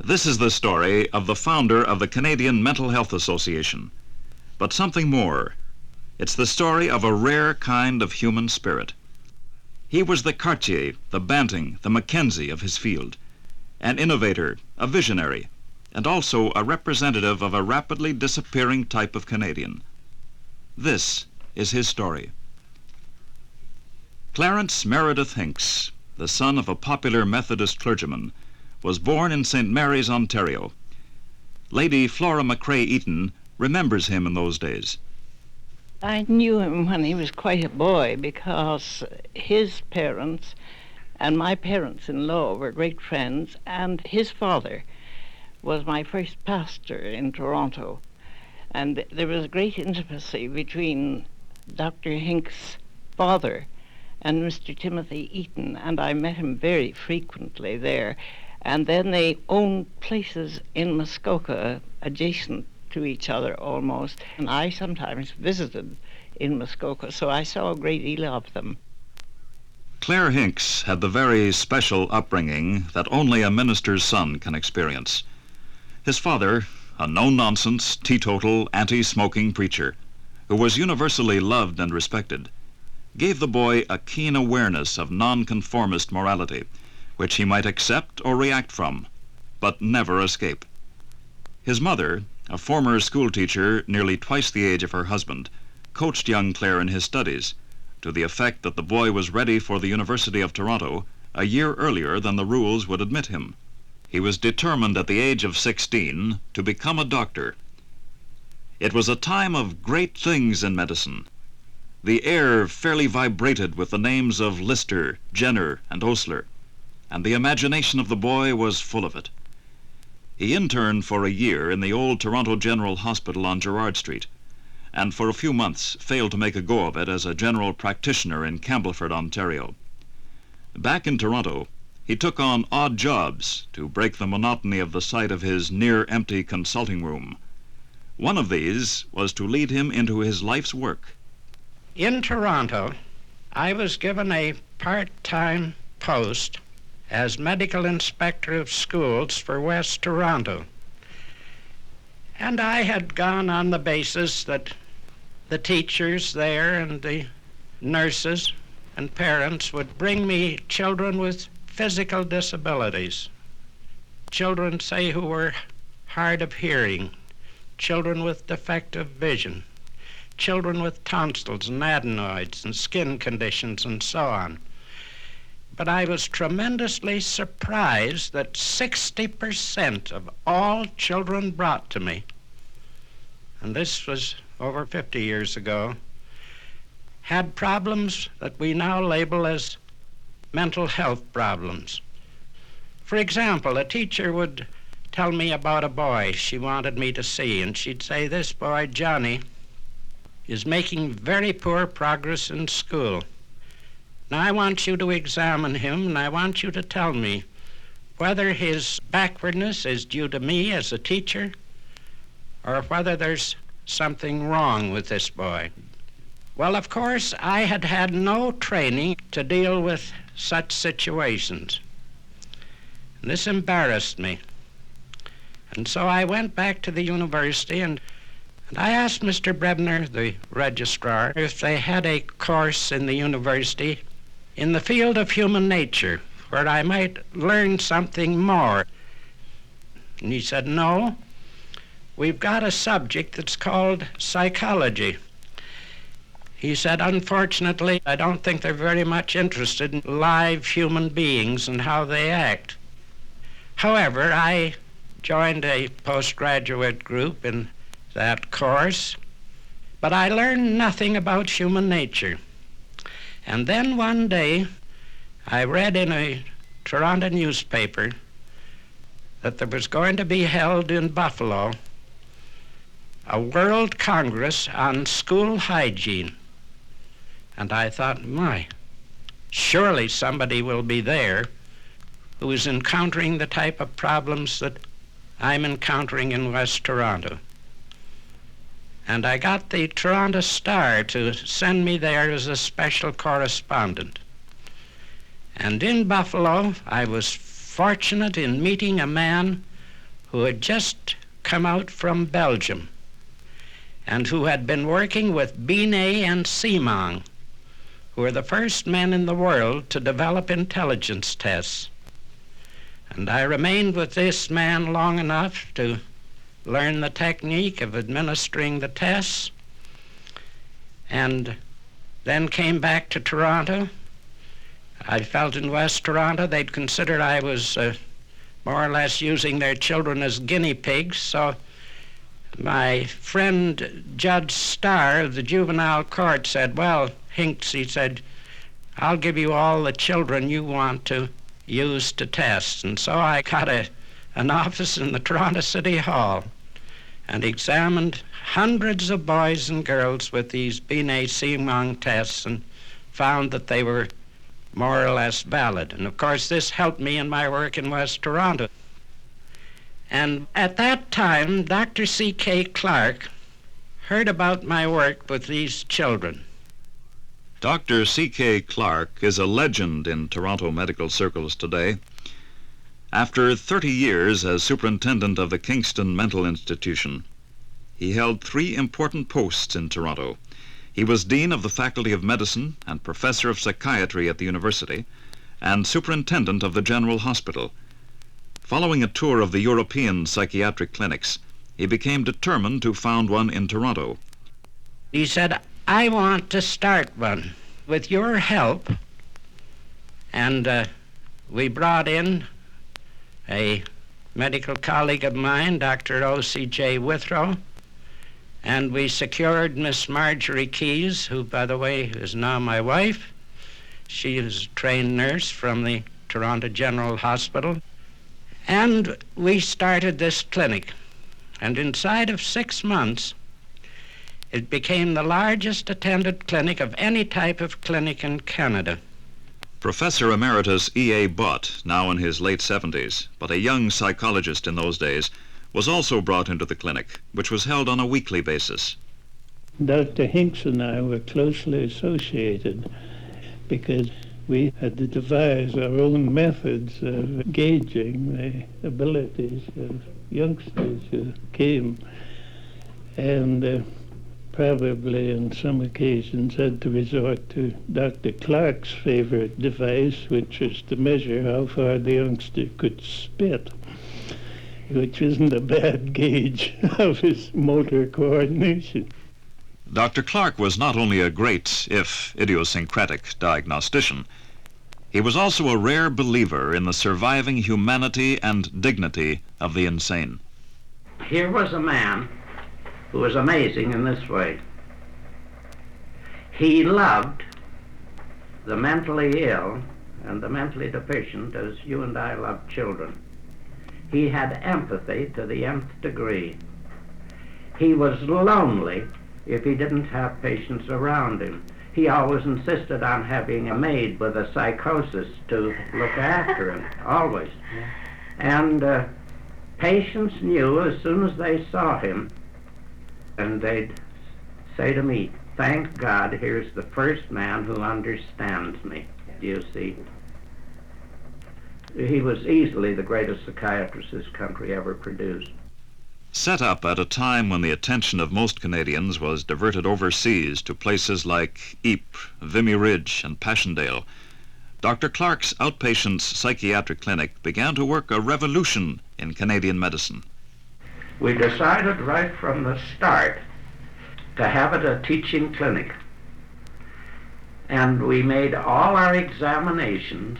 This is the story of the founder of the Canadian Mental Health Association. But something more. It's the story of a rare kind of human spirit. He was the Cartier, the Banting, the Mackenzie of his field, an innovator, a visionary, and also a representative of a rapidly disappearing type of Canadian. This is his story. Clarence Meredith Hincks, the son of a popular Methodist clergyman, was born in St. Mary's, Ontario. Lady Flora McCrae Eaton remembers him in those days. I knew him when he was quite a boy because his parents and my parents-in-law were great friends, and his father was my first pastor in Toronto. And there was great intimacy between Dr. Hincks' father and Mr. Timothy Eaton, and I met him very frequently there. And then they owned places in Muskoka adjacent to each other almost, and I sometimes visited in Muskoka, so I saw a great deal of them. Claire Hincks had the very special upbringing that only a minister's son can experience. His father, a no-nonsense, teetotal, anti-smoking preacher, who was universally loved and respected, gave the boy a keen awareness of nonconformist morality, which he might accept or react from, but never escape. His mother, a former schoolteacher nearly twice the age of her husband, coached young Claire in his studies, to the effect that the boy was ready for the University of Toronto a year earlier than the rules would admit him. He was determined at the age of 16 to become a doctor. It was a time of great things in medicine. The air fairly vibrated with the names of Lister, Jenner, and Osler, and the imagination of the boy was full of it. He interned for a year in the old Toronto General Hospital on Gerrard Street, and for a few months failed to make a go of it as a general practitioner in Campbellford, Ontario. Back in Toronto, he took on odd jobs to break the monotony of the sight of his near-empty consulting room. One of these was to lead him into his life's work. In Toronto, I was given a part-time post as medical inspector of schools for West Toronto. And I had gone on the basis that the teachers there and the nurses and parents would bring me children with physical disabilities. Children, say, who were hard of hearing, children with defective vision, children with tonsils and adenoids and skin conditions and so on. But I was tremendously surprised that 60% of all children brought to me, and this was over 50 years ago, had problems that we now label as mental health problems. For example, a teacher would tell me about a boy she wanted me to see, and she'd say, "This boy, Johnny, is making very poor progress in school. Now I want you to examine him, and I want you to tell me whether his backwardness is due to me as a teacher or whether there's something wrong with this boy." Well, of course, I had had no training to deal with such situations. And this embarrassed me. And so I went back to the university and I asked Mr. Brebner, the registrar, if they had a course in the university in the field of human nature where I might learn something more. And he said, "No, we've got a subject that's called psychology." He said, "Unfortunately, I don't think they're very much interested in live human beings and how they act." However, I joined a postgraduate group in that course, but I learned nothing about human nature. And then one day, I read in a Toronto newspaper that there was going to be held in Buffalo a World Congress on School Hygiene. And I thought, my, surely somebody will be there who is encountering the type of problems that I'm encountering in West Toronto. And I got the Toronto Star to send me there as a special correspondent. And in Buffalo, I was fortunate in meeting a man who had just come out from Belgium and who had been working with Binet and Simon, who were the first men in the world to develop intelligence tests. And I remained with this man long enough to learn the technique of administering the tests, and then came back to Toronto. I felt in West Toronto they'd considered I was more or less using their children as guinea pigs, so my friend Judge Starr of the juvenile court said, well, Hincks, he said, I'll give you all the children you want to use to test. And so I got an office in the Toronto City Hall and examined hundreds of boys and girls with these Binet-Simon tests and found that they were more or less valid. And of course this helped me in my work in West Toronto. And at that time, Dr. C.K. Clarke heard about my work with these children. Dr. C.K. Clarke is a legend in Toronto medical circles today. After 30 years as superintendent of the Kingston Mental Institution, he held 3 important posts in Toronto. He was dean of the Faculty of Medicine and professor of psychiatry at the university, and superintendent of the General Hospital. Following a tour of the European psychiatric clinics, he became determined to found one in Toronto. He said, I want to start one with your help. And we brought in a medical colleague of mine, Dr. O.C.J. Withrow, and we secured Miss Marjorie Keyes, who, by the way, is now my wife. She is a trained nurse from the Toronto General Hospital. And we started this clinic. And inside of 6 months, it became the largest attended clinic of any type of clinic in Canada. Professor Emeritus E.A. Butt, now in his late 70s, but a young psychologist in those days, was also brought into the clinic, which was held on a weekly basis. Dr. Hincks and I were closely associated because we had to devise our own methods of gauging the abilities of youngsters who came, and probably on some occasions had to resort to Dr. Clarke's favorite device, which was to measure how far the youngster could spit, which isn't a bad gauge of his motor coordination. Dr. Clarke was not only a great, if idiosyncratic, diagnostician, he was also a rare believer in the surviving humanity and dignity of the insane. Here was a man who was amazing in this way. He loved the mentally ill and the mentally deficient as you and I love children. He had empathy to the nth degree. He was lonely if he didn't have patients around him. He always insisted on having a maid with a psychosis to look after him, always. And patients knew as soon as they saw him, and they'd say to me, thank God, here's the first man who understands me. Do you see? He was easily the greatest psychiatrist this country ever produced. Set up at a time when the attention of most Canadians was diverted overseas to places like Ypres, Vimy Ridge, and Passchendaele, Dr. Clarke's outpatient psychiatric clinic began to work a revolution in Canadian medicine. We decided right from the start to have it a teaching clinic. And we made all our examinations,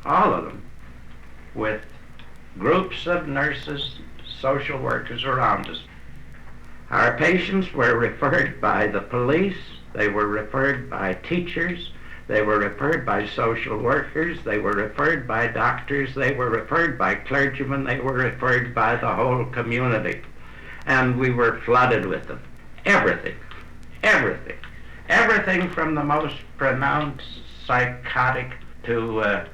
all of them, with groups of nurses, social workers around us. Our patients were referred by the police, they were referred by teachers, they were referred by social workers, they were referred by doctors, they were referred by clergymen, they were referred by the whole community. And we were flooded with them. Everything, everything. Everything from the most pronounced psychotic to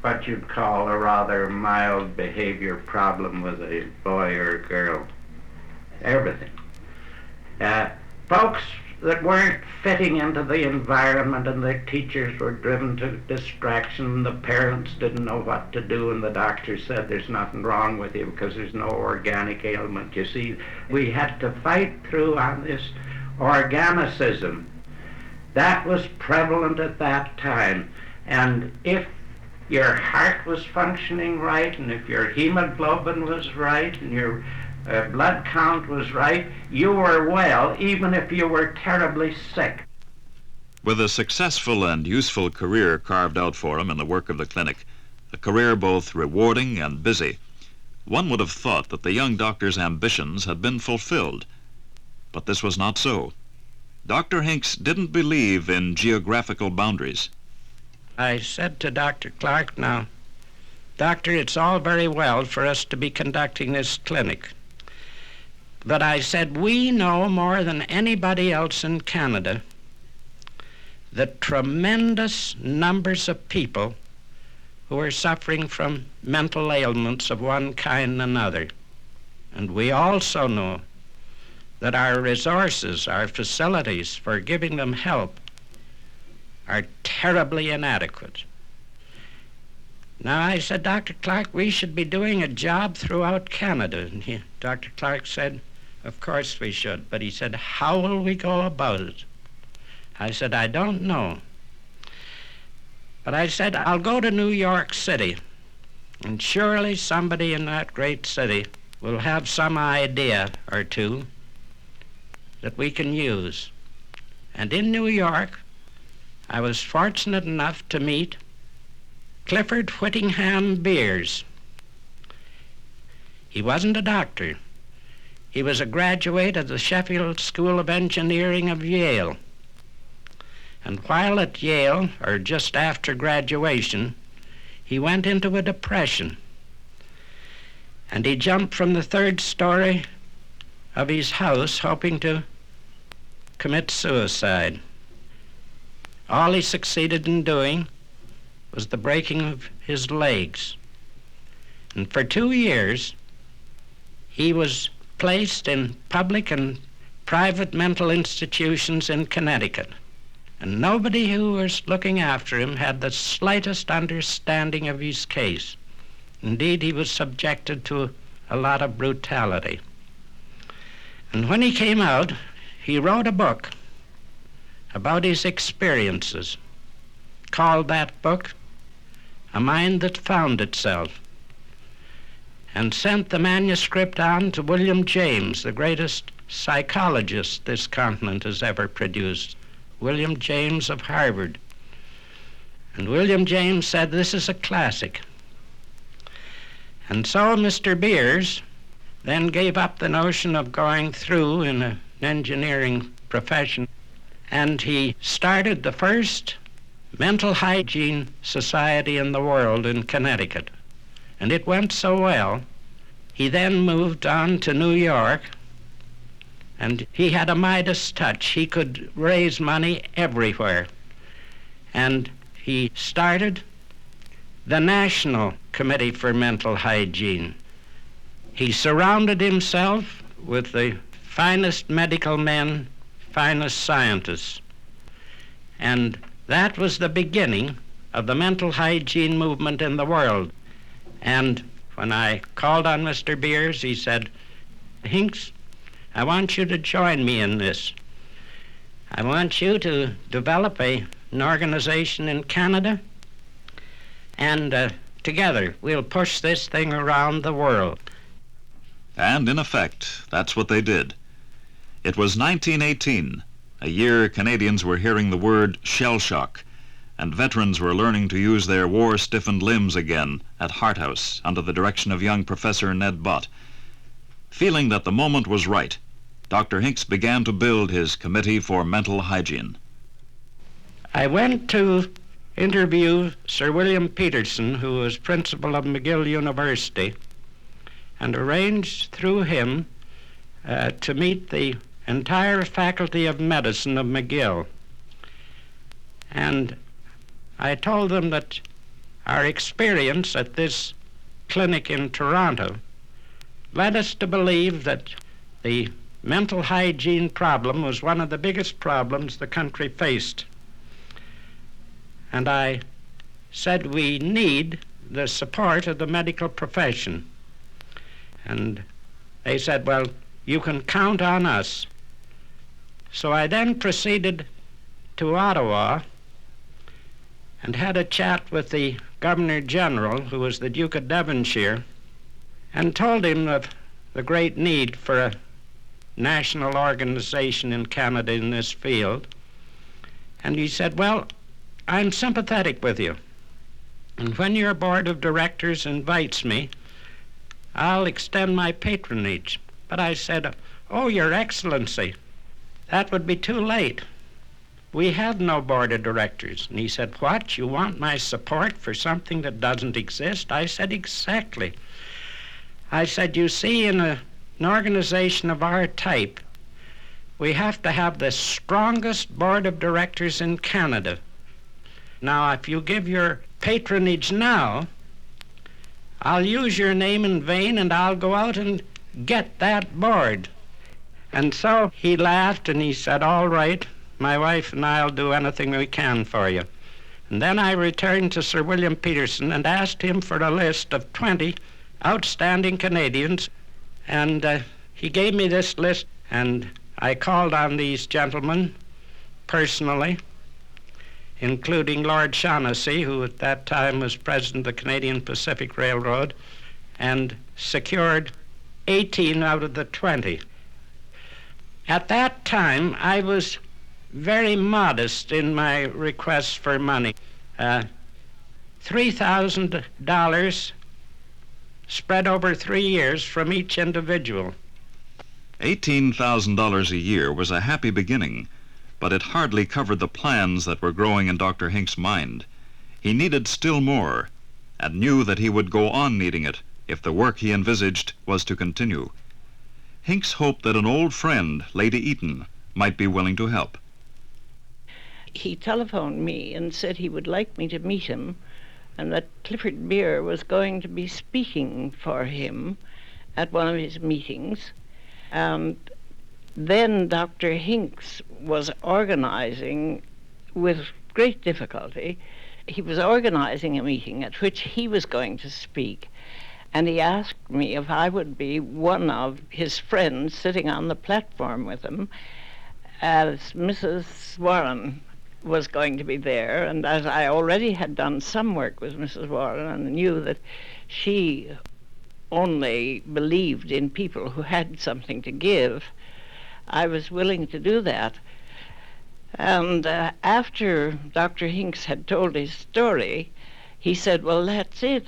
what you'd call a rather mild behavior problem with a boy or a girl. Everything. Folks that weren't fitting into the environment, and the teachers were driven to distraction, the parents didn't know what to do, and the doctor said there's nothing wrong with you because there's no organic ailment. You see, we had to fight through on this organicism. That was prevalent at that time, and if your heart was functioning right, and if your hemoglobin was right, and your blood count was right, you were well, even if you were terribly sick. With a successful and useful career carved out for him in the work of the clinic, a career both rewarding and busy, one would have thought that the young doctor's ambitions had been fulfilled. But this was not so. Dr. Hincks didn't believe in geographical boundaries. I said to Dr. Clarke, now, Doctor, it's all very well for us to be conducting this clinic. But I said, we know more than anybody else in Canada the tremendous numbers of people who are suffering from mental ailments of one kind and another. And we also know that our resources, our facilities for giving them help are terribly inadequate. Now, I said, Dr. Clarke, we should be doing a job throughout Canada. And Dr. Clarke said, of course we should. But he said, how will we go about it? I said, I don't know. But I said, I'll go to New York City, and surely somebody in that great city will have some idea or two that we can use. And in New York, I was fortunate enough to meet Clifford Whittingham Beers. He wasn't a doctor. He was a graduate of the Sheffield School of Engineering of Yale. And while at Yale, or just after graduation, he went into a depression. And he jumped from the third story of his house hoping to commit suicide. All he succeeded in doing was the breaking of his legs. And for 2 years, he was placed in public and private mental institutions in Connecticut. And nobody who was looking after him had the slightest understanding of his case. Indeed, he was subjected to a lot of brutality. And when he came out, he wrote a book about his experiences, called that book A Mind That Found Itself, and sent the manuscript on to William James, the greatest psychologist this continent has ever produced, William James of Harvard. And William James said, this is a classic. And so Mr. Beers then gave up the notion of going through in an engineering profession, and he started the first mental hygiene society in the world in Connecticut. And it went so well, he then moved on to New York, and he had a Midas touch. He could raise money everywhere. And he started the National Committee for Mental Hygiene. He surrounded himself with the finest medical men, finest scientists. And that was the beginning of the mental hygiene movement in the world. And when I called on Mr. Beers, he said, Hincks, I want you to join me in this. I want you to develop an organization in Canada, and together we'll push this thing around the world. And in effect, that's what they did. It was 1918, a year Canadians were hearing the word shell shock, and veterans were learning to use their war-stiffened limbs again at Harthouse under the direction of young Professor Ned Bott. Feeling that the moment was right, Dr. Hincks began to build his Committee for Mental Hygiene. I went to interview Sir William Peterson, who was principal of McGill University, and arranged through him to meet the entire faculty of medicine of McGill. And I told them that our experience at this clinic in Toronto led us to believe that the mental hygiene problem was one of the biggest problems the country faced. And I said we need the support of the medical profession. And they said, well, you can count on us. So I then proceeded to Ottawa and had a chat with the Governor-General, who was the Duke of Devonshire, and told him of the great need for a national organization in Canada in this field. And he said, well, I'm sympathetic with you. And when your board of directors invites me, I'll extend my patronage. But I said, oh, Your Excellency, that would be too late. We have no board of directors. And he said, what, you want my support for something that doesn't exist? I said, exactly. I said, you see, in an organization of our type, we have to have the strongest board of directors in Canada. Now, if you give your patronage now, I'll use your name in vain and I'll go out and get that board. And so he laughed and he said, all right, my wife and I'll do anything we can for you. And then I returned to Sir William Peterson and asked him for a list of 20 outstanding Canadians. And he gave me this list, and I called on these gentlemen personally, including Lord Shaughnessy, who at that time was president of the Canadian Pacific Railroad, and secured 18 out of the 20. At that time, I was very modest in my requests for money. $3,000 spread over 3 years from each individual. $18,000 a year was a happy beginning, but it hardly covered the plans that were growing in Dr. Hincks' mind. He needed still more, and knew that he would go on needing it if the work he envisaged was to continue. Hincks hoped that an old friend, Lady Eaton, might be willing to help. He telephoned me and said he would like me to meet him, and that Clifford Beer was going to be speaking for him at one of his meetings. And then Dr. Hincks was organizing, with great difficulty, he was organizing a meeting at which he was going to speak. And he asked me if I would be one of his friends sitting on the platform with him, as Mrs. Warren was going to be there, and as I already had done some work with Mrs. Warren and knew that she only believed in people who had something to give, I was willing to do that. And after Dr. Hincks had told his story, he said, well, that's it.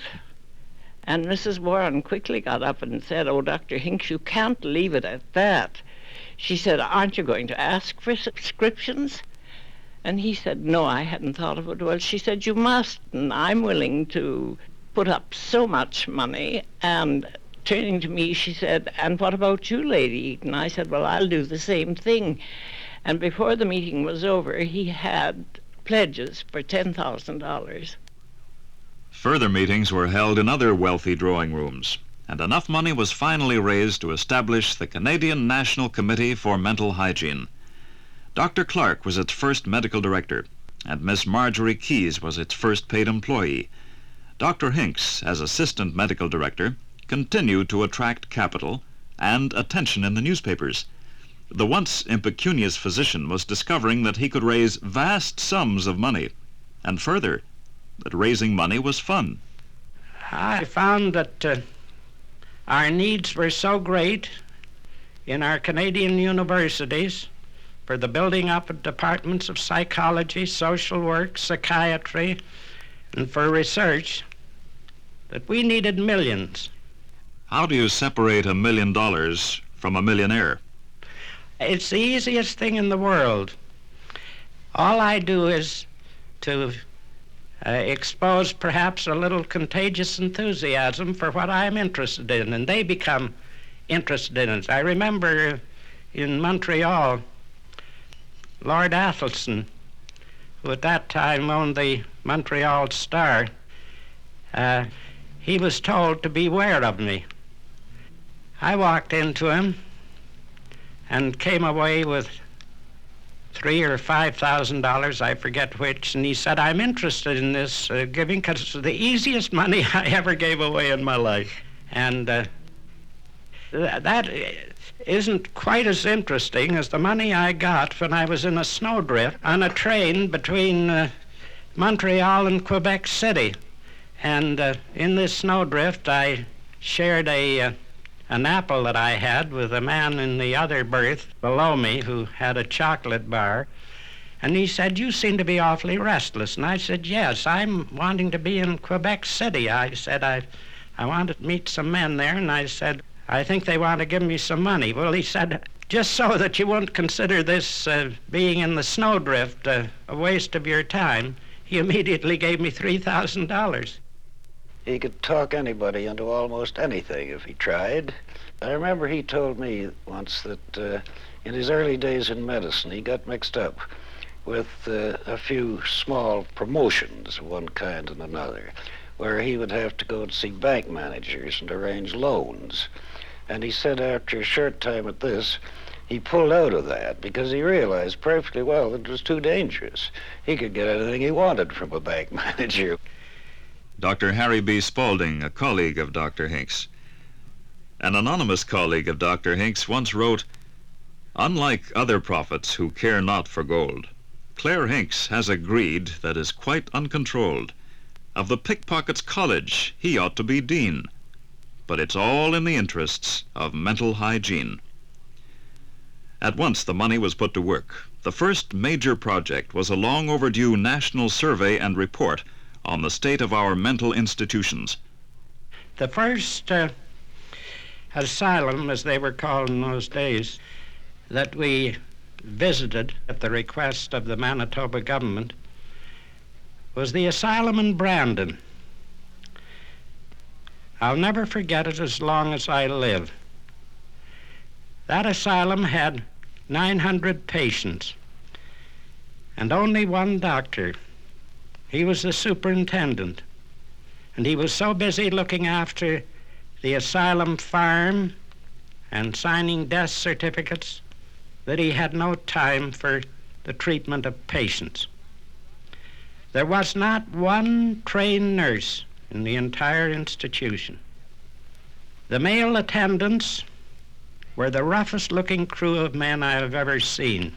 And Mrs. Warren quickly got up and said, oh, Dr. Hincks, you can't leave it at that. She said, aren't you going to ask for subscriptions? And he said, no, I hadn't thought of it. Well, she said, you must, and I'm willing to put up so much money. And turning to me, she said, and what about you, Lady Eaton? I said, well, I'll do the same thing. And before the meeting was over, he had pledges for $10,000. Further meetings were held in other wealthy drawing rooms, and enough money was finally raised to establish the Canadian National Committee for Mental Hygiene. Dr. Clarke was its first medical director, and Miss Marjorie Keyes was its first paid employee. Dr. Hincks, as assistant medical director, continued to attract capital and attention in the newspapers. The once impecunious physician was discovering that he could raise vast sums of money, and further, that raising money was fun. I found that our needs were so great in our Canadian universities for the building up of departments of psychology, social work, psychiatry, and for research, that we needed millions. How do you separate $1 million from a millionaire? It's the easiest thing in the world. All I do is to expose perhaps a little contagious enthusiasm for what I'm interested in, and they become interested in it. I remember in Montreal, Lord Athelstan, who at that time owned the Montreal Star, he was told to beware of me. I walked into him, and came away with $3,000 or $5,000, I forget which, and he said, I'm interested in this giving because it's the easiest money I ever gave away in my life. And that isn't quite as interesting as the money I got when I was in a snowdrift on a train between Montreal and Quebec City. And in this snowdrift, I shared an apple that I had with a man in the other berth below me who had a chocolate bar. And he said, you seem to be awfully restless. And I said, yes, I'm wanting to be in Quebec City. I said, I want to meet some men there. And I said, I think they want to give me some money. Well, he said, just so that you won't consider this being in the snowdrift a waste of your time, he immediately gave me $3,000. He could talk anybody into almost anything if he tried. I remember he told me once that in his early days in medicine, he got mixed up with a few small promotions of one kind and another, where he would have to go to see bank managers and arrange loans. And he said after a short time at this, he pulled out of that because he realized perfectly well that it was too dangerous. He could get anything he wanted from a bank manager. Dr. Harry B. Spalding, a colleague of Dr. Hincks. An anonymous colleague of Dr. Hincks once wrote, unlike other prophets who care not for gold, Clare Hincks has a greed that is quite uncontrolled. Of the pickpockets' college, he ought to be dean. But it's all in the interests of mental hygiene. At once the money was put to work. The first major project was a long overdue national survey and report on the state of our mental institutions. The first asylum, as they were called in those days, that we visited at the request of the Manitoba government was the asylum in Brandon. I'll never forget it as long as I live. That asylum had 900 patients and only one doctor. He was the superintendent, and he was so busy looking after the asylum farm and signing death certificates that he had no time for the treatment of patients. There was not one trained nurse in the entire institution. The male attendants were the roughest-looking crew of men I have ever seen.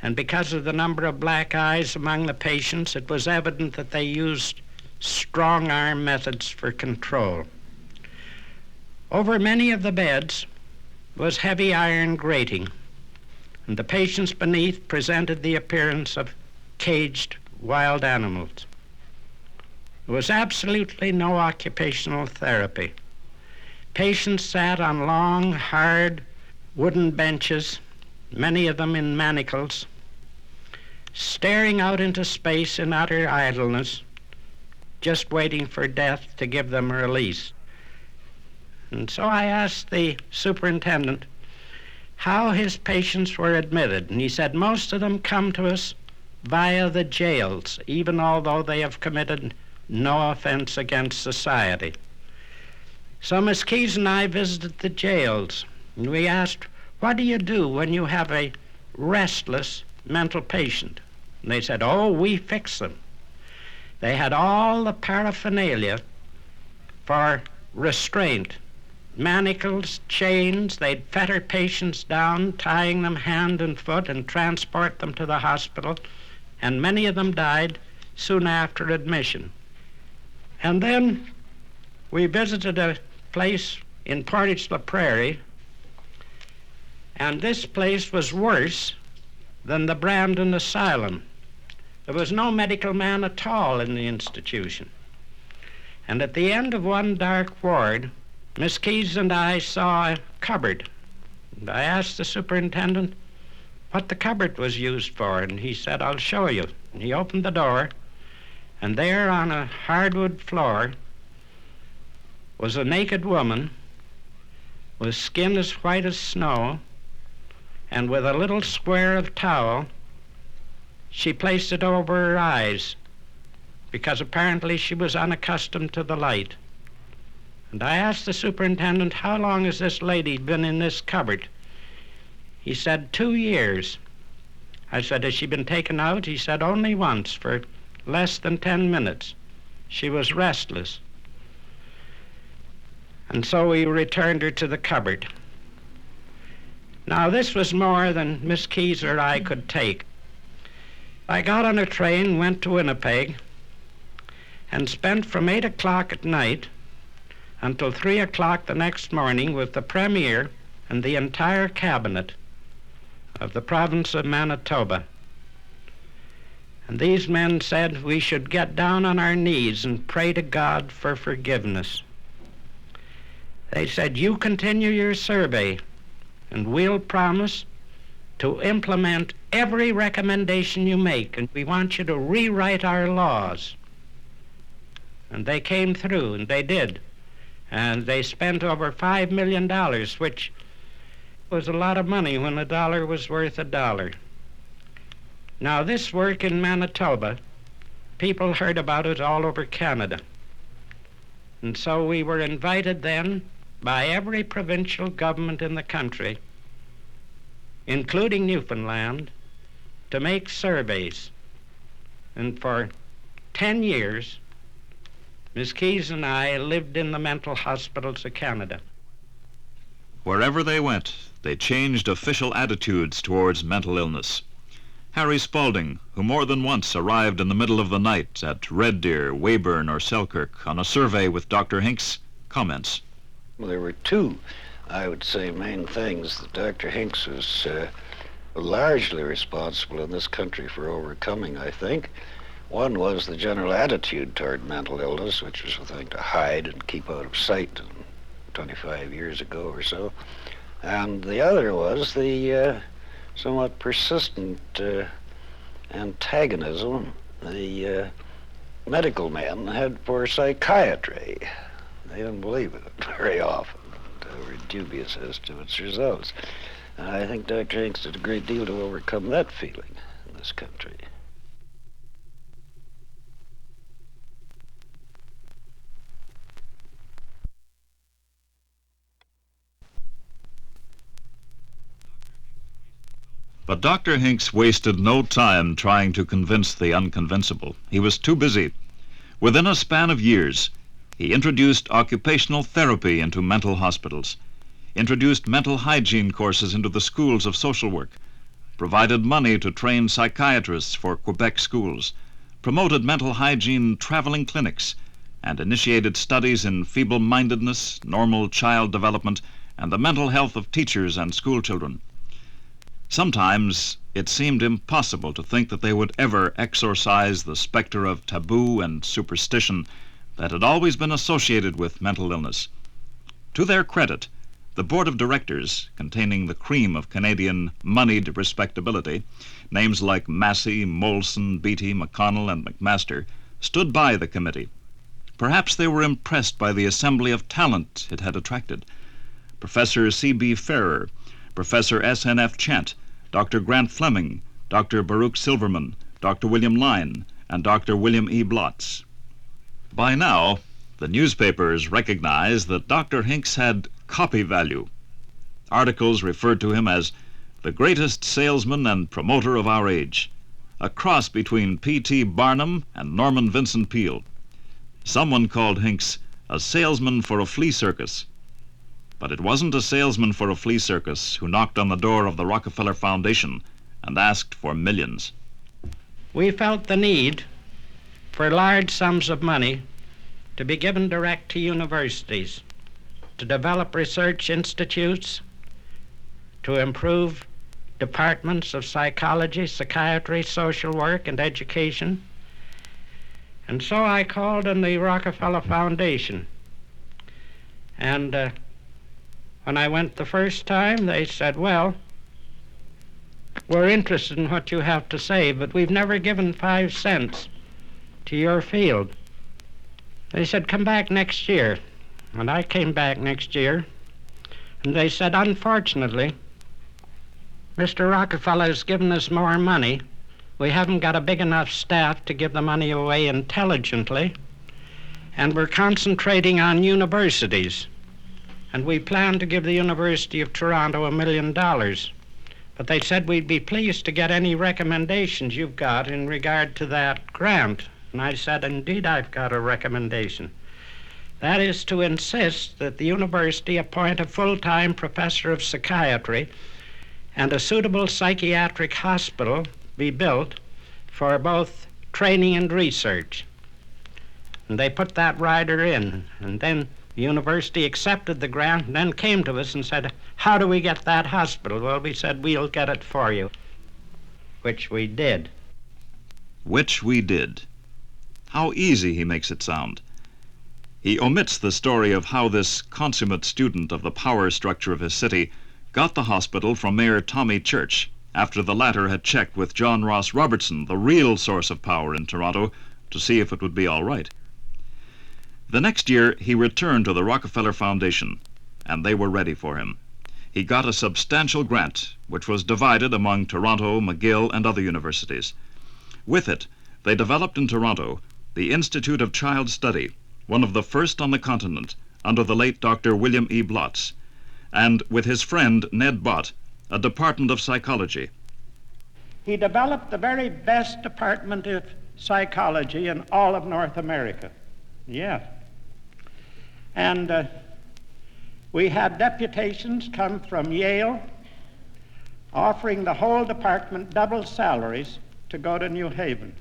And because of the number of black eyes among the patients, it was evident that they used strong-arm methods for control. Over many of the beds was heavy iron grating, and the patients beneath presented the appearance of caged wild animals. There was absolutely no occupational therapy. Patients sat on long, hard wooden benches, many of them in manacles, staring out into space in utter idleness, just waiting for death to give them a release. And so I asked the superintendent how his patients were admitted, and he said most of them come to us via the jails, even although they have committed no offense against society. So Miss Keyes and I visited the jails, and we asked, what do you do when you have a restless mental patient? And they said, oh, we fix them. They had all the paraphernalia for restraint. Manacles, chains, they'd fetter patients down, tying them hand and foot, and transport them to the hospital, and many of them died soon after admission. And then we visited a place in Portage la Prairie, and this place was worse than the Brandon Asylum. There was no medical man at all in the institution. And at the end of one dark ward, Miss Keyes and I saw a cupboard. And I asked the superintendent what the cupboard was used for, and he said, I'll show you. And he opened the door, and there on a hardwood floor was a naked woman with skin as white as snow, and with a little square of towel, she placed it over her eyes because apparently she was unaccustomed to the light. And I asked the superintendent, how long has this lady been in this cupboard? He said, 2 years. I said, has she been taken out? He said, only once, for less than 10 minutes. She was restless. And so we returned her to the cupboard. Now, this was more than Miss Keyes or I could take. I got on a train, went to Winnipeg, and spent from 8 o'clock at night until 3 o'clock the next morning with the Premier and the entire cabinet of the province of Manitoba. And these men said we should get down on our knees and pray to God for forgiveness. They said, you continue your survey, and we'll promise to implement every recommendation you make, and we want you to rewrite our laws. And they came through, and they did. And they spent over $5 million, which was a lot of money when a dollar was worth a dollar. Now, this work in Manitoba, people heard about it all over Canada. And so we were invited then by every provincial government in the country, including Newfoundland, to make surveys. And for 10 years, Miss Keyes and I lived in the mental hospitals of Canada. Wherever they went, they changed official attitudes towards mental illness. Harry Spalding, who more than once arrived in the middle of the night at Red Deer, Weyburn, or Selkirk on a survey with Dr. Hincks, comments. Well, there were two, I would say, main things that Dr. Hincks was largely responsible in this country for overcoming, I think. One was the general attitude toward mental illness, which was a thing to hide and keep out of sight 25 years ago or so. And the other was the somewhat persistent antagonism the medical men had for psychiatry. They didn't believe it very often. They were dubious as to its results. And I think Dr. Hincks did a great deal to overcome that feeling in this country. But Dr. Hincks wasted no time trying to convince the unconvincible. He was too busy. Within a span of years, he introduced occupational therapy into mental hospitals, introduced mental hygiene courses into the schools of social work, provided money to train psychiatrists for Quebec schools, promoted mental hygiene traveling clinics, and initiated studies in feeble-mindedness, normal child development, and the mental health of teachers and schoolchildren. Sometimes it seemed impossible to think that they would ever exorcise the specter of taboo and superstition that had always been associated with mental illness. To their credit, the board of directors, containing the cream of Canadian moneyed respectability, names like Massey, Molson, Beatty, McConnell, and McMaster, stood by the committee. Perhaps they were impressed by the assembly of talent it had attracted. Professor C.B. Ferrer, Professor S.N.F. Chant, Dr. Grant Fleming, Dr. Baruch Silverman, Dr. William Lyne, and Dr. William E. Blotz. By now, the newspapers recognized that Dr. Hincks had copy value. Articles referred to him as the greatest salesman and promoter of our age, a cross between P.T. Barnum and Norman Vincent Peale. Someone called Hincks a salesman for a flea circus. But it wasn't a salesman for a flea circus who knocked on the door of the Rockefeller Foundation and asked for millions. We felt the need for large sums of money to be given direct to universities, to develop research institutes, to improve departments of psychology, psychiatry, social work, and education. And so I called on the Rockefeller Foundation. And when I went the first time, they said, well, we're interested in what you have to say, but we've never given 5 cents to your field. They said, come back next year. And I came back next year, and they said, unfortunately, Mr. Rockefeller has given us more money. We haven't got a big enough staff to give the money away intelligently, and we're concentrating on universities. And we plan to give the University of Toronto $1 million. But they said we'd be pleased to get any recommendations you've got in regard to that grant. And I said, indeed, I've got a recommendation. That is to insist that the university appoint a full-time professor of psychiatry and a suitable psychiatric hospital be built for both training and research. And they put that rider in, and then the university accepted the grant and then came to us and said, how do we get that hospital? Well, we said, we'll get it for you, which we did. Which we did. How easy he makes it sound. He omits the story of how this consummate student of the power structure of his city got the hospital from Mayor Tommy Church after the latter had checked with John Ross Robertson, the real source of power in Toronto, to see if it would be all right. The next year, he returned to the Rockefeller Foundation, and they were ready for him. He got a substantial grant, which was divided among Toronto, McGill, and other universities. With it, they developed in Toronto the Institute of Child Study, one of the first on the continent, under the late Dr. William E. Blotz, and with his friend Ned Bott, a department of psychology. He developed the very best department of psychology in all of North America. Yeah. And we had deputations come from Yale offering the whole department double salaries to go to New Haven.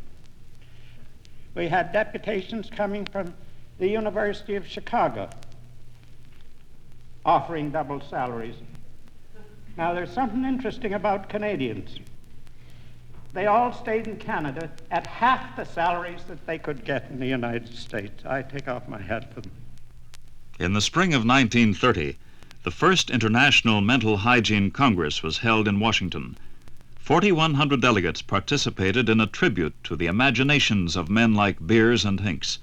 We had deputations coming from the University of Chicago offering double salaries. Now, there's something interesting about Canadians. They all stayed in Canada at half the salaries that they could get in the United States. I take off my hat to them. In the spring of 1930, the first International Mental Hygiene Congress was held in Washington. 4,100 delegates participated in a tribute to the imaginations of men like Beers and Hincks.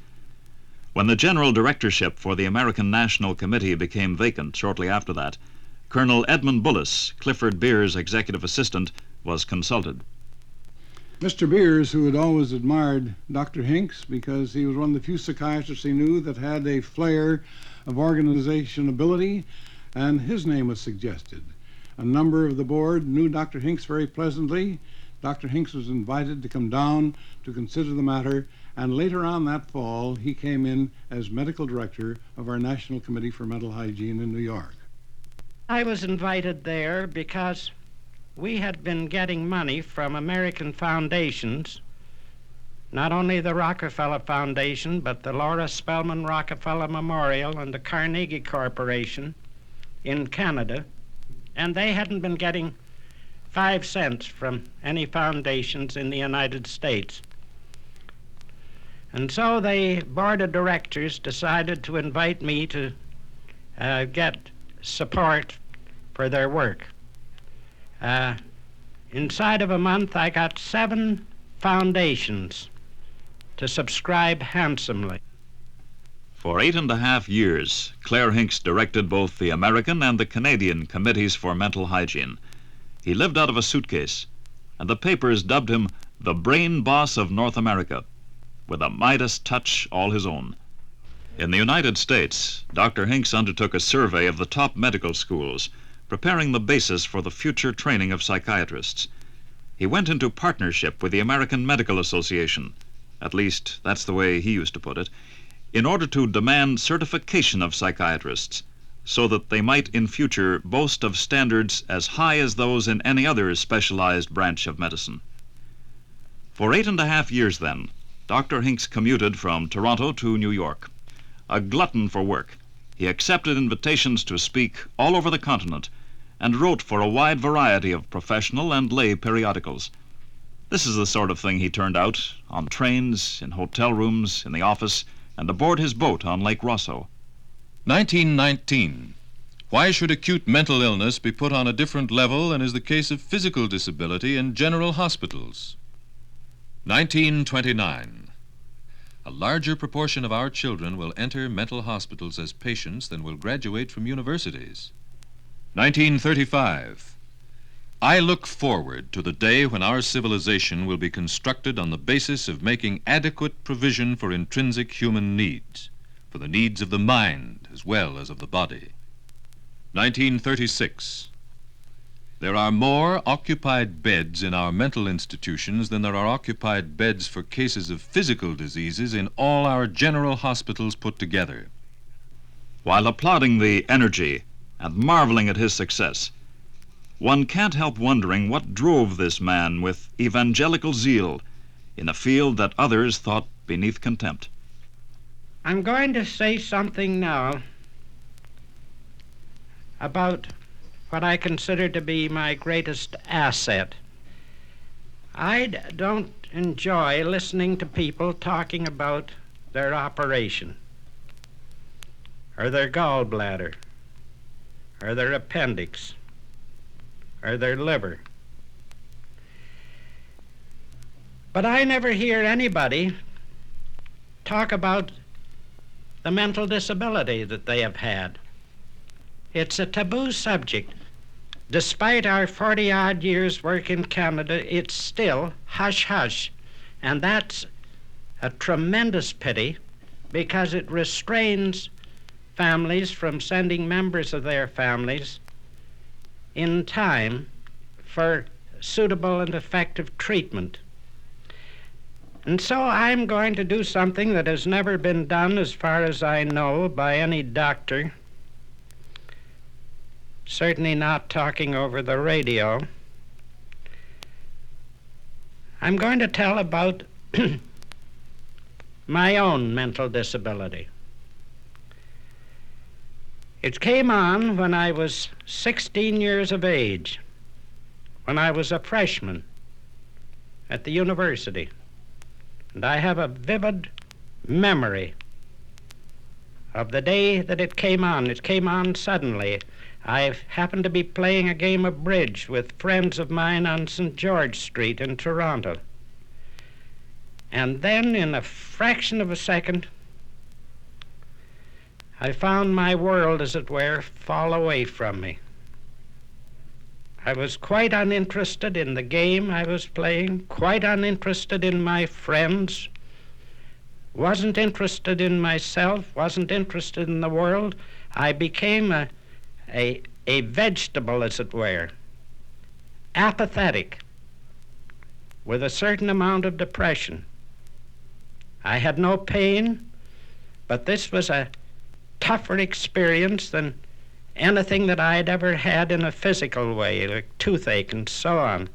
When the general directorship for the American National Committee became vacant shortly after that, Colonel Edmund Bullis, Clifford Beers' executive assistant, was consulted. Mr. Beers, who had always admired Dr. Hincks because he was one of the few psychiatrists he knew that had a flair of organization ability, and his name was suggested. A number of the board knew Dr. Hincks very pleasantly. Dr. Hincks was invited to come down to consider the matter, and later on that fall, he came in as medical director of our National Committee for Mental Hygiene in New York. I was invited there because we had been getting money from American foundations, not only the Rockefeller Foundation, but the Laura Spelman Rockefeller Memorial and the Carnegie Corporation in Canada, and they hadn't been getting 5 cents from any foundations in the United States. And so the board of directors decided to invite me to get support for their work. Inside of a month, I got 7 foundations to subscribe handsomely. For 8.5 years, Claire Hincks directed both the American and the Canadian committees for mental hygiene. He lived out of a suitcase, and the papers dubbed him the brain boss of North America, with a Midas touch all his own. In the United States, Dr. Hincks undertook a survey of the top medical schools, preparing the basis for the future training of psychiatrists. He went into partnership with the American Medical Association, at least that's the way he used to put it, in order to demand certification of psychiatrists so that they might in future boast of standards as high as those in any other specialized branch of medicine. For 8.5 years then, Dr. Hincks commuted from Toronto to New York. A glutton for work, he accepted invitations to speak all over the continent and wrote for a wide variety of professional and lay periodicals. This is the sort of thing he turned out on trains, in hotel rooms, in the office, and aboard his boat on Lake Rosso. 1919. Why should acute mental illness be put on a different level than is the case of physical disability in general hospitals? 1929. A larger proportion of our children will enter mental hospitals as patients than will graduate from universities. 1935. I look forward to the day when our civilization will be constructed on the basis of making adequate provision for intrinsic human needs, for the needs of the mind as well as of the body. 1936. There are more occupied beds in our mental institutions than there are occupied beds for cases of physical diseases in all our general hospitals put together. While applauding the energy and marveling at his success, one can't help wondering what drove this man with evangelical zeal in a field that others thought beneath contempt. I'm going to say something now about what I consider to be my greatest asset. I don't enjoy listening to people talking about their operation, or their gallbladder, or their appendix, or their liver. But I never hear anybody talk about the mental disability that they have had. It's a taboo subject. Despite our 40-odd years' work in Canada, it's still hush-hush. And that's a tremendous pity, because it restrains families from sending members of their families in time for suitable and effective treatment. And so I'm going to do something that has never been done, as far as I know, by any doctor. Certainly not talking over the radio. I'm going to tell about my own mental disability. It came on when I was 16 years of age, when I was a freshman at the university. And I have a vivid memory of the day that it came on. It came on suddenly. I happened to be playing a game of bridge with friends of mine on St. George Street in Toronto. And then, in a fraction of a second, I found my world, as it were, fall away from me. I was quite uninterested in the game I was playing, quite uninterested in my friends, wasn't interested in myself, wasn't interested in the world. I became a vegetable, as it were, apathetic, with a certain amount of depression. I had no pain, but this was a tougher experience than anything that I'd ever had in a physical way, like toothache and so on.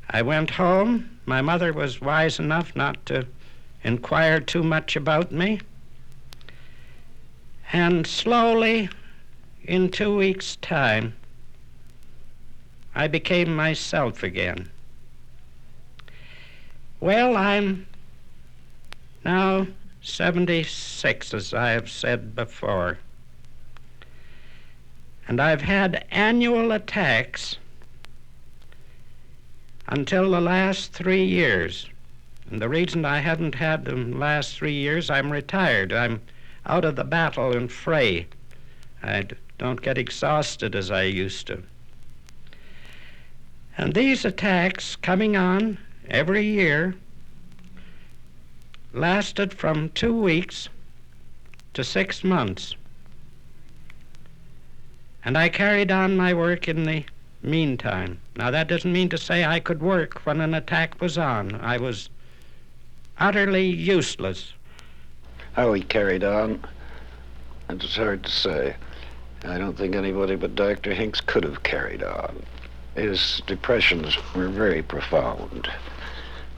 I went home. My mother was wise enough not to inquire too much about me. And slowly, in 2 weeks' time, I became myself again. Well, I'm now 76, as I have said before. And I've had annual attacks until the last 3 years. And the reason I haven't had them the last 3 years, I'm retired. I'm out of the battle and fray. I don't get exhausted as I used to. And these attacks, coming on every year, lasted from 2 weeks to 6 months. And I carried on my work in the meantime. Now, that doesn't mean to say I could work when an attack was on. I was utterly useless. How he carried on, it's hard to say. I don't think anybody but Dr. Hincks could have carried on. His depressions were very profound.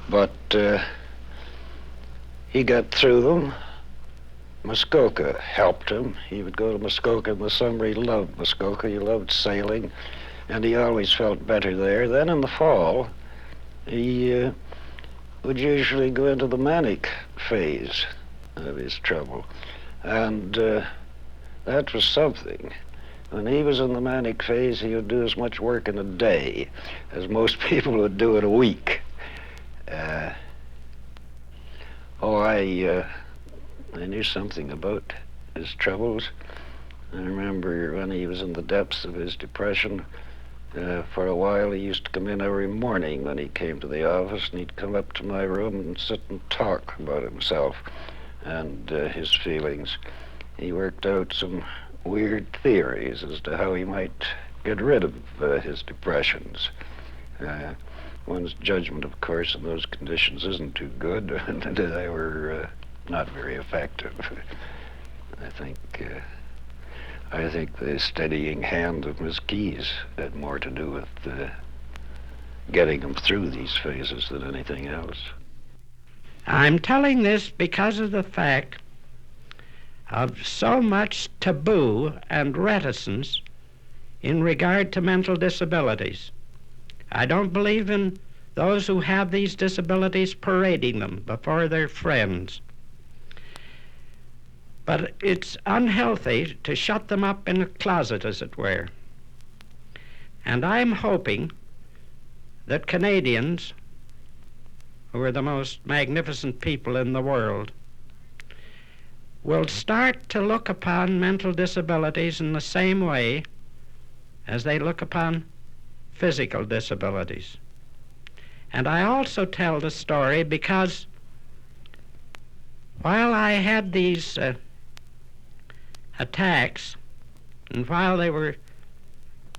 But he got through them. Muskoka helped him. He would go to Muskoka in the summer. He loved Muskoka. He loved sailing, and he always felt better there. Then in the fall, he would usually go into the manic phase of his trouble, and that was something. When he was in the manic phase, he would do as much work in a day as most people would do in a week. I knew something about his troubles. I remember when he was in the depths of his depression, for a while he used to come in every morning when he came to the office, and he'd come up to my room and sit and talk about himself and his feelings. He worked out some weird theories as to how he might get rid of his depressions. One's judgment, of course, in those conditions isn't too good, and they were not very effective. I think the steadying hand of Miss Keyes had more to do with getting him through these phases than anything else. I'm telling this because of the fact of so much taboo and reticence in regard to mental disabilities. I don't believe in those who have these disabilities parading them before their friends. But it's unhealthy to shut them up in a closet, as it were. And I'm hoping that Canadians, who are the most magnificent people in the world, will start to look upon mental disabilities in the same way as they look upon physical disabilities. And I also tell the story because while I had these attacks, and while they were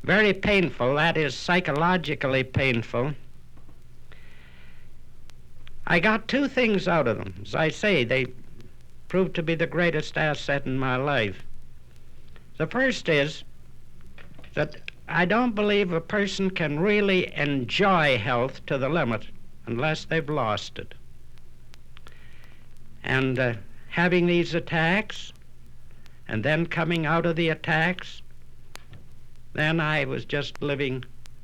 very painful, that is, psychologically painful, I got two things out of them. As I say, they proved to be the greatest asset in my life. The first is that I don't believe a person can really enjoy health to the limit unless they've lost it. And having these attacks, and then coming out of the attacks, then I was just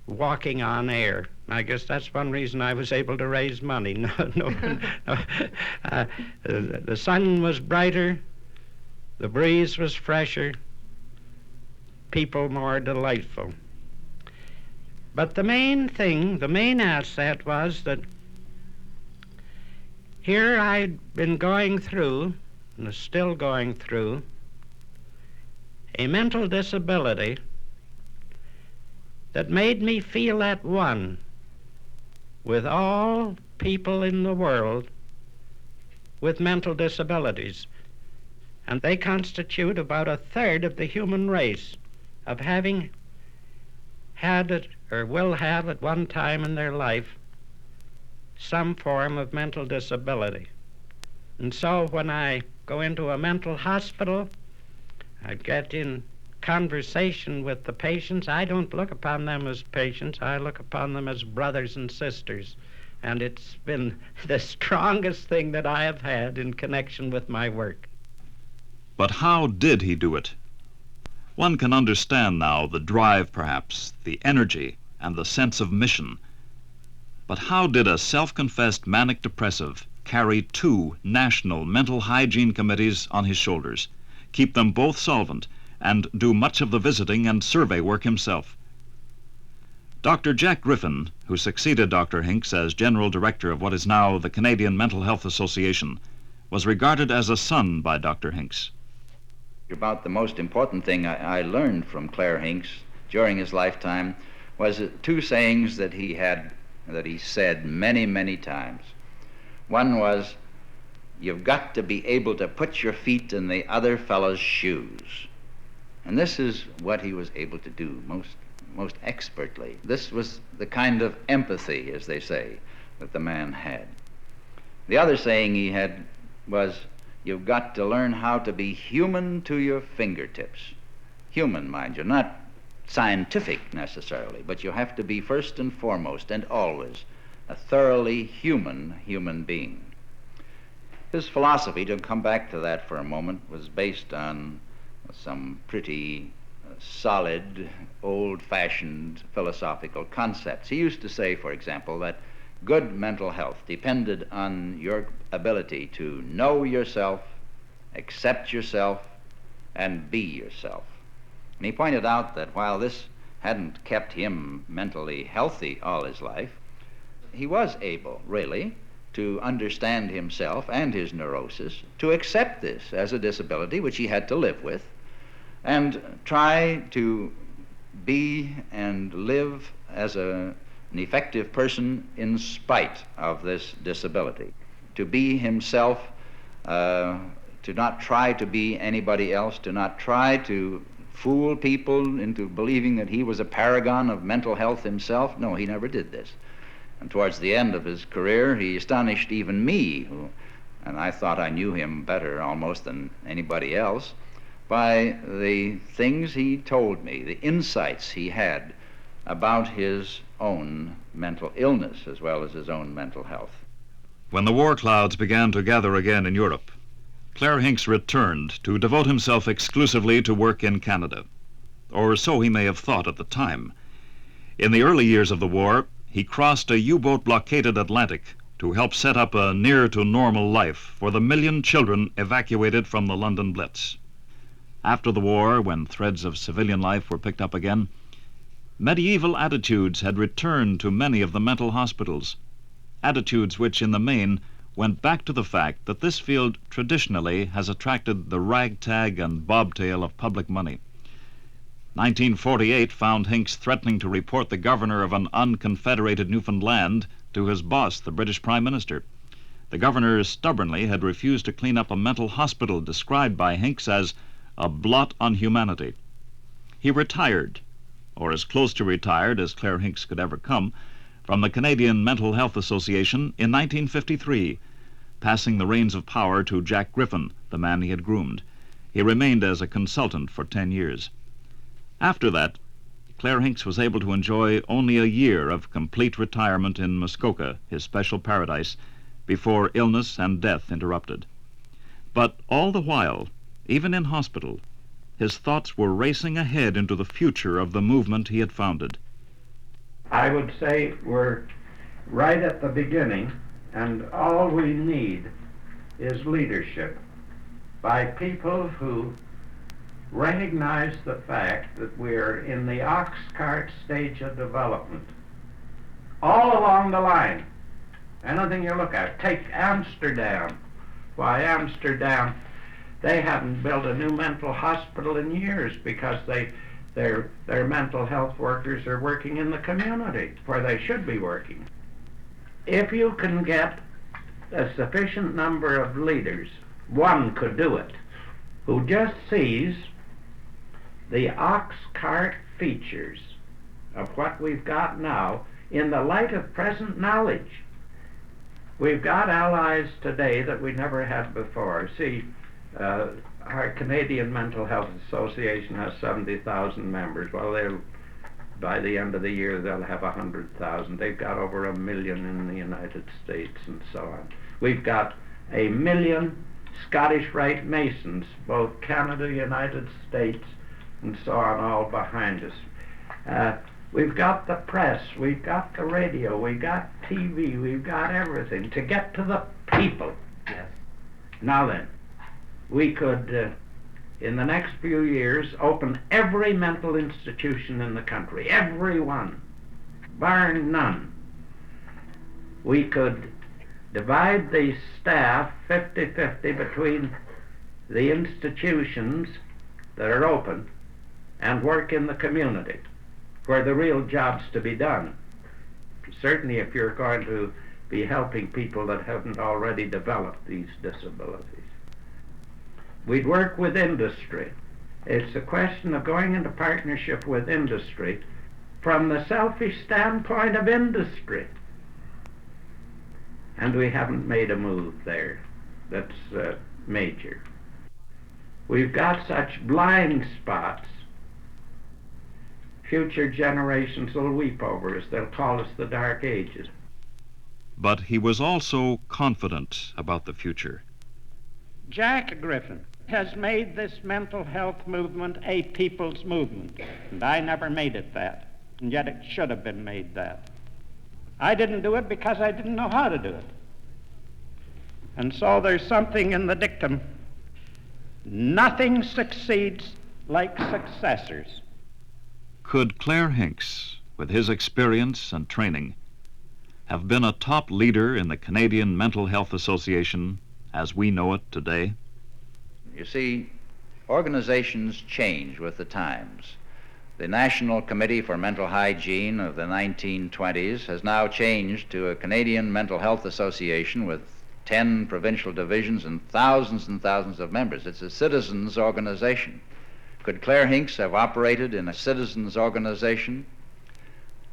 walking on air. I guess that's one reason I was able to raise money. The sun was brighter, the breeze was fresher, people more delightful. But the main thing, the main asset was that here I'd been going through, and was still going through, a mental disability that made me feel at one with all people in the world with mental disabilities. And they constitute about a third of the human race, of having had it or will have at one time in their life some form of mental disability. And so when I go into a mental hospital, I get in conversation with the patients. I don't look upon them as patients. I look upon them as brothers and sisters. And it's been the strongest thing that I have had in connection with my work. But how did he do it? One can understand now the drive, perhaps, the energy, and the sense of mission. But how did a self-confessed manic depressive carry two national mental hygiene committees on his shoulders, keep them both solvent, and do much of the visiting and survey work himself? Dr. Jack Griffin, who succeeded Dr. Hincks as General Director of what is now the Canadian Mental Health Association, was regarded as a son by Dr. Hincks. About the most important thing I learned from Clare Hincks during his lifetime was two sayings that he said many, many times. One was, "You've got to be able to put your feet in the other fellow's shoes." And this is what he was able to do most expertly. This was the kind of empathy, as they say, that the man had. The other saying he had was, "You've got to learn how to be human to your fingertips." Human, mind you, not scientific necessarily, but you have to be first and foremost and always a thoroughly human being. His philosophy, to come back to that for a moment, was based on some pretty solid, old-fashioned philosophical concepts. He used to say, for example, that good mental health depended on your ability to know yourself, accept yourself, and be yourself. And he pointed out that while this hadn't kept him mentally healthy all his life, he was able, really, to understand himself and his neurosis, to accept this as a disability which he had to live with, and try to be and live as an effective person in spite of this disability. To be himself, to not try to be anybody else, to not try to fool people into believing that he was a paragon of mental health himself? No, he never did this. And towards the end of his career, he astonished even me, and I thought I knew him better almost than anybody else, by the things he told me, the insights he had about his own mental illness as well as his own mental health. When the war clouds began to gather again in Europe, Clare Hincks returned to devote himself exclusively to work in Canada, or so he may have thought at the time. In the early years of the war, he crossed a U-boat blockaded Atlantic to help set up a near-to-normal life for the 1 million children evacuated from the London Blitz. After the war, when threads of civilian life were picked up again, medieval attitudes had returned to many of the mental hospitals, attitudes which, in the main, went back to the fact that this field traditionally has attracted the ragtag and bobtail of public money. 1948 found Hincks threatening to report the governor of an unconfederated Newfoundland to his boss, the British Prime Minister. The governor stubbornly had refused to clean up a mental hospital described by Hincks as a blot on humanity. He retired, or as close to retired as Clare Hincks could ever come, from the Canadian Mental Health Association in 1953, passing the reins of power to Jack Griffin, the man he had groomed. He remained as a consultant for 10 years. After that, Clare Hincks was able to enjoy only a year of complete retirement in Muskoka, his special paradise, before illness and death interrupted. But all the while, even in hospital, his thoughts were racing ahead into the future of the movement he had founded. I would say we're right at the beginning, and all we need is leadership by people who recognize the fact that we're in the ox cart stage of development. All along the line, anything you look at, take Amsterdam. Why, Amsterdam, they haven't built a new mental hospital in years because their mental health workers are working in the community where they should be working. If you can get a sufficient number of leaders, one could do it, who just sees the ox cart features of what we've got now in the light of present knowledge. We've got allies today that we never had before. See, our Canadian Mental Health Association has 70,000 members. Well, by the end of the year, they'll have 100,000. They've got over 1 million in the United States and so on. We've got 1 million Scottish Rite Masons, both Canada, United States, and so on, all behind us. We've got the press, we've got the radio, we've got TV, we've got everything to get to the people. Yes. Now then, we could, in the next few years, open every mental institution in the country, every one, bar none. We could divide the staff 50-50 between the institutions that are open and work in the community where the real job's to be done. Certainly if you're going to be helping people that haven't already developed these disabilities. We'd work with industry. It's a question of going into partnership with industry from the selfish standpoint of industry. And we haven't made a move there that's major. We've got such blind spots. Future generations will weep over us. They'll call us the Dark Ages. But he was also confident about the future. Jack Griffin has made this mental health movement a people's movement, and I never made it that, and yet it should have been made that. I didn't do it because I didn't know how to do it. And so there's something in the dictum, nothing succeeds like successors. Could Clare Hincks, with his experience and training, have been a top leader in the Canadian Mental Health Association as we know it today? You see, organizations change with the times. The National Committee for Mental Hygiene of the 1920s has now changed to a Canadian Mental Health Association with 10 provincial divisions and thousands of members. It's a citizens' organization. Could Clare Hincks have operated in a citizens' organization?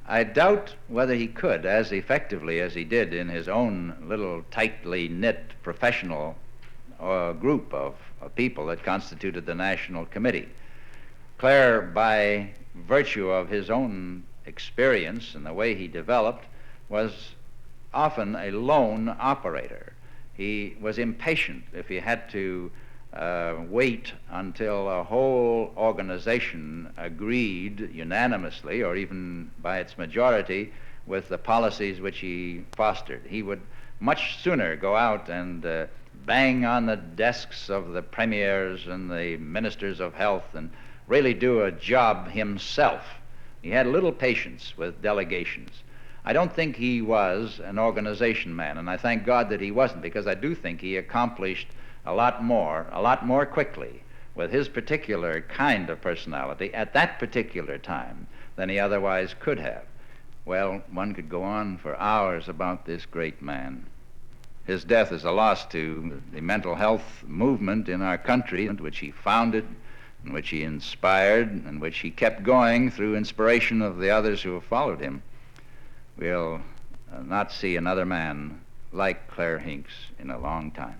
I doubt whether he could as effectively as he did in his own little tightly knit professional group of people that constituted the National Committee. Clare, by virtue of his own experience and the way he developed, was often a lone operator. He was impatient if he had to wait until a whole organization agreed unanimously, or even by its majority, with the policies which he fostered. He would much sooner go out and bang on the desks of the premiers and the ministers of health and really do a job himself. He had little patience with delegations. I don't think he was an organization man, and I thank God that he wasn't, because I do think he accomplished a lot more quickly with his particular kind of personality at that particular time than he otherwise could have. Well, one could go on for hours about this great man. His death is a loss to the mental health movement in our country, which he founded, in which he inspired, and which he kept going through inspiration of the others who have followed him. We'll not see another man like Clare Hincks in a long time.